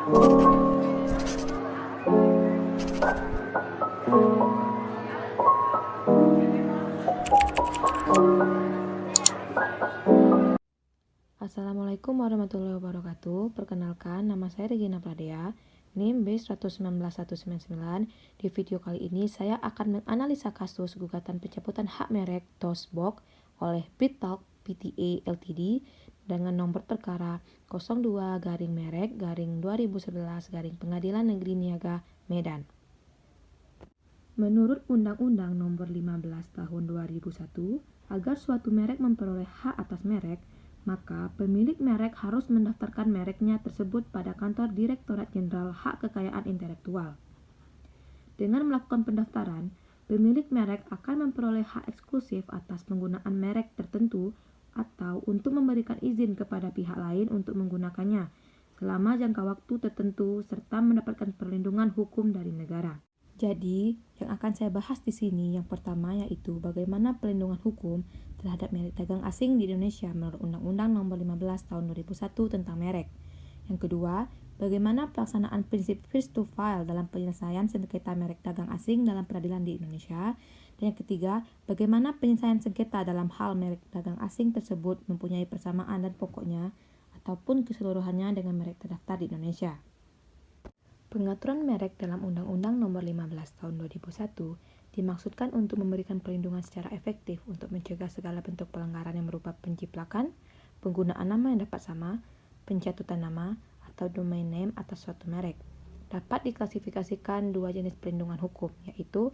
Assalamualaikum warahmatullahi wabarakatuh. Perkenalkan, nama saya Regina Pradea, NIM B119199. Di video kali ini saya akan menganalisa kasus gugatan pencabutan hak merek Toastbox oleh BreadTalk Pty Ltd dengan nomor perkara 02-merek-2011 Pengadilan Negeri Niaga, Medan. Menurut Undang-Undang Nomor 15 Tahun 2001, agar suatu merek memperoleh hak atas merek, maka pemilik merek harus mendaftarkan mereknya tersebut pada kantor Direktorat Jenderal Hak Kekayaan Intelektual. Dengan melakukan pendaftaran, pemilik merek akan memperoleh hak eksklusif atas penggunaan merek tertentu atau untuk memberikan izin kepada pihak lain untuk menggunakannya selama jangka waktu tertentu serta mendapatkan perlindungan hukum dari negara. Jadi, yang akan saya bahas di sini yang pertama yaitu bagaimana perlindungan hukum terhadap merek dagang asing di Indonesia menurut Undang-Undang Nomor 15 Tahun 2001 tentang merek. Yang kedua, bagaimana pelaksanaan prinsip first to file dalam penyelesaian sengketa merek dagang asing dalam peradilan di Indonesia. Dan yang ketiga, bagaimana penyelesaian sengketa dalam hal merek dagang asing tersebut mempunyai persamaan dan pokoknya ataupun keseluruhannya dengan merek terdaftar di Indonesia. Pengaturan merek dalam Undang-Undang Nomor 15 Tahun 2001 dimaksudkan untuk memberikan perlindungan secara efektif untuk mencegah segala bentuk pelanggaran yang berupa penjiplakan, penggunaan nama yang dapat sama, pencatutan nama, atau domain name atas suatu merek. Dapat diklasifikasikan dua jenis perlindungan hukum, yaitu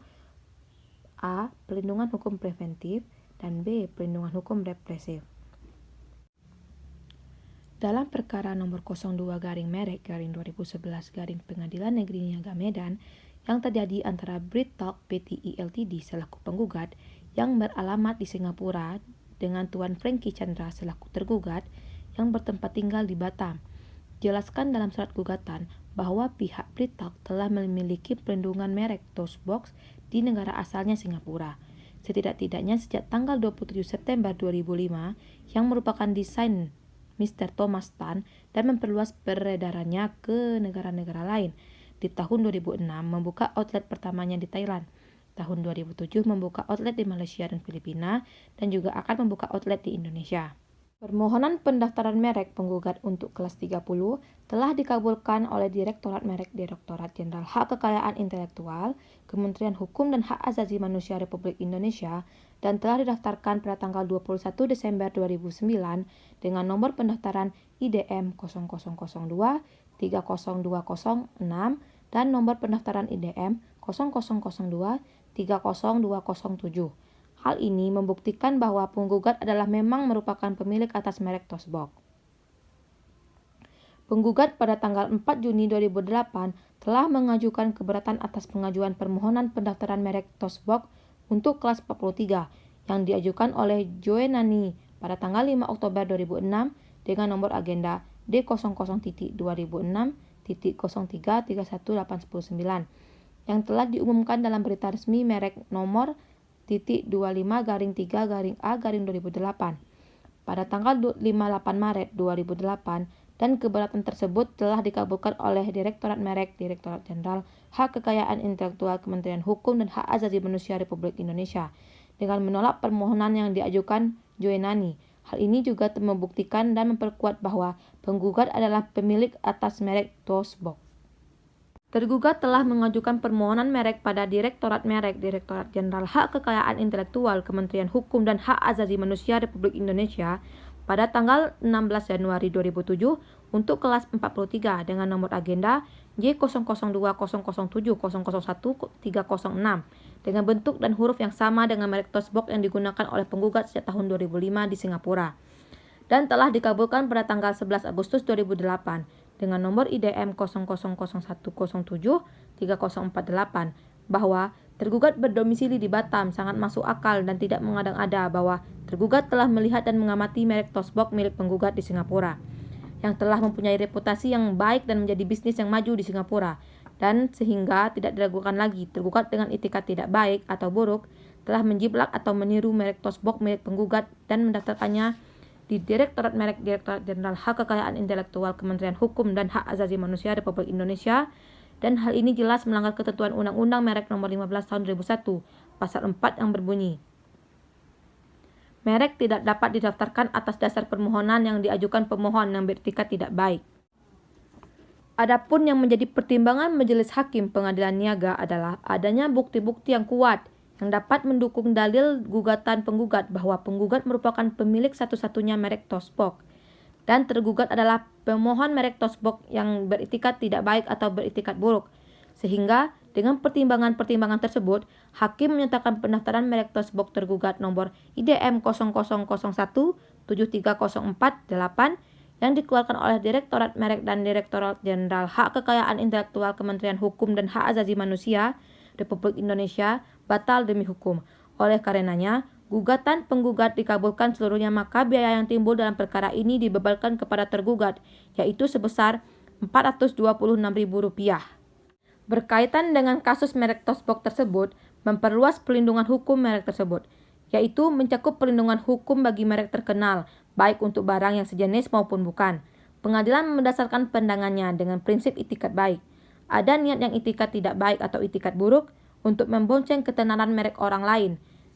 A. Perlindungan hukum preventif dan B. Perlindungan hukum represif. Dalam perkara nomor 02-merek-2011 Pengadilan Negeri Niaga Medan yang terjadi antara BreadTalk Pty Ltd selaku penggugat yang beralamat di Singapura dengan Tuan Frankie Chandra selaku tergugat yang bertempat tinggal di Batam, jelaskan dalam surat gugatan bahwa pihak BreadTalk telah memiliki perlindungan merek Toastbox di negara asalnya Singapura, setidak-tidaknya sejak tanggal 27 September 2005 yang merupakan desain Mr. Thomas Tan dan memperluas peredarannya ke negara-negara lain. Di tahun 2006 membuka outlet pertamanya di Thailand. Tahun 2007 membuka outlet di Malaysia dan Filipina dan juga akan membuka outlet di Indonesia. Permohonan pendaftaran merek penggugat untuk kelas 30 telah dikabulkan oleh Direktorat Merek Direktorat Jenderal Hak Kekayaan Intelektual, Kementerian Hukum dan Hak Asasi Manusia Republik Indonesia dan telah didaftarkan pada tanggal 21 Desember 2009 dengan nomor pendaftaran IDM 0002 30206 dan nomor pendaftaran IDM 0002 30207. Hal ini membuktikan bahwa penggugat adalah memang merupakan pemilik atas merek Toastbox. Penggugat pada tanggal 4 Juni 2008 telah mengajukan keberatan atas pengajuan permohonan pendaftaran merek Toastbox untuk kelas 43 yang diajukan oleh Joenani pada tanggal 5 Oktober 2006 dengan nomor agenda D00.2006.033189 yang telah diumumkan dalam berita resmi merek nomor 25-3-A-2008 pada tanggal 28 Maret 2008 dan keberatan tersebut telah dikabulkan oleh Direktorat Merek Direktorat Jenderal Hak Kekayaan Intelektual Kementerian Hukum dan Hak Asasi Manusia Republik Indonesia dengan menolak permohonan yang diajukan Joenani. Hal ini juga membuktikan dan memperkuat bahwa penggugat adalah pemilik atas merek Toastbox. Tergugat telah mengajukan permohonan merek pada Direktorat Merek Direktorat Jenderal Hak Kekayaan Intelektual Kementerian Hukum dan Hak Asasi Manusia Republik Indonesia pada tanggal 16 Januari 2007 untuk kelas 43 dengan nomor agenda J002007001306 dengan bentuk dan huruf yang sama dengan merek Toastbox yang digunakan oleh penggugat sejak tahun 2005 di Singapura dan telah dikabulkan pada tanggal 11 Agustus 2008 dengan nomor IDM 0001073048 bahwa tergugat berdomisili di Batam sangat masuk akal dan tidak mengada-ngada bahwa tergugat telah melihat dan mengamati merek Toastbox milik penggugat di Singapura yang telah mempunyai reputasi yang baik dan menjadi bisnis yang maju di Singapura dan sehingga tidak diragukan lagi tergugat dengan itikat tidak baik atau buruk telah menjiplak atau meniru merek Toastbox milik penggugat dan mendaftarkannya di Direktorat Merek Direktorat Jenderal Hak Kekayaan Intelektual Kementerian Hukum dan Hak Asasi Manusia Republik Indonesia, dan hal ini jelas melanggar ketentuan Undang-Undang Merek Nomor 15 Tahun 2001, Pasal 4 yang berbunyi, merek tidak dapat didaftarkan atas dasar permohonan yang diajukan pemohon yang beretikat tidak baik. Adapun yang menjadi pertimbangan Majelis Hakim Pengadilan Niaga adalah adanya bukti-bukti yang kuat yang dapat mendukung dalil gugatan penggugat bahwa penggugat merupakan pemilik satu-satunya merek toast box dan tergugat adalah pemohon merek toast box yang beretikat tidak baik atau beretikat buruk. Sehingga dengan pertimbangan-pertimbangan tersebut, hakim menyatakan pendaftaran merek toast box tergugat nomor IDM 0001-73048 yang dikeluarkan oleh Direktorat Merek dan Direktorat Jenderal Hak Kekayaan Intelektual Kementerian Hukum dan Hak Asasi Manusia Republik Indonesia batal demi hukum. Oleh karenanya, gugatan penggugat dikabulkan seluruhnya, maka biaya yang timbul dalam perkara ini dibebankan kepada tergugat, yaitu sebesar Rp426.000. Berkaitan dengan kasus merek toast box tersebut, memperluas pelindungan hukum merek tersebut, yaitu mencakup perlindungan hukum bagi merek terkenal, baik untuk barang yang sejenis maupun bukan. Pengadilan mendasarkan pandangannya dengan prinsip itikat baik. Ada niat yang itikat tidak baik atau itikat buruk untuk membonceng ketenaran merek orang lain.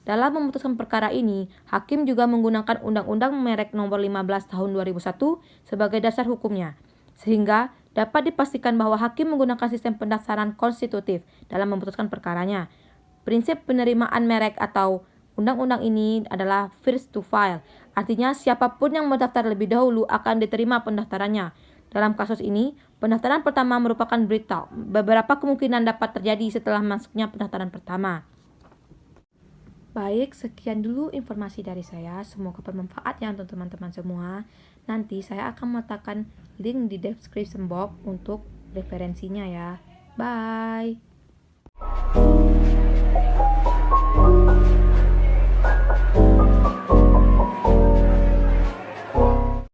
Dalam memutuskan perkara ini, hakim juga menggunakan Undang-Undang Merek Nomor 15 Tahun 2001 sebagai dasar hukumnya, sehingga dapat dipastikan bahwa hakim menggunakan sistem pendaftaran konstitutif dalam memutuskan perkaranya. Prinsip penerimaan merek atau undang-undang ini adalah first to file, artinya siapapun yang mendaftar lebih dahulu akan diterima pendaftarannya. Dalam kasus ini, pendaftaran pertama merupakan berita. Beberapa kemungkinan dapat terjadi setelah masuknya pendaftaran pertama. Baik, sekian dulu informasi dari saya. Semoga bermanfaat ya untuk teman-teman semua. Nanti saya akan meletakkan link di description box untuk referensinya ya. Bye.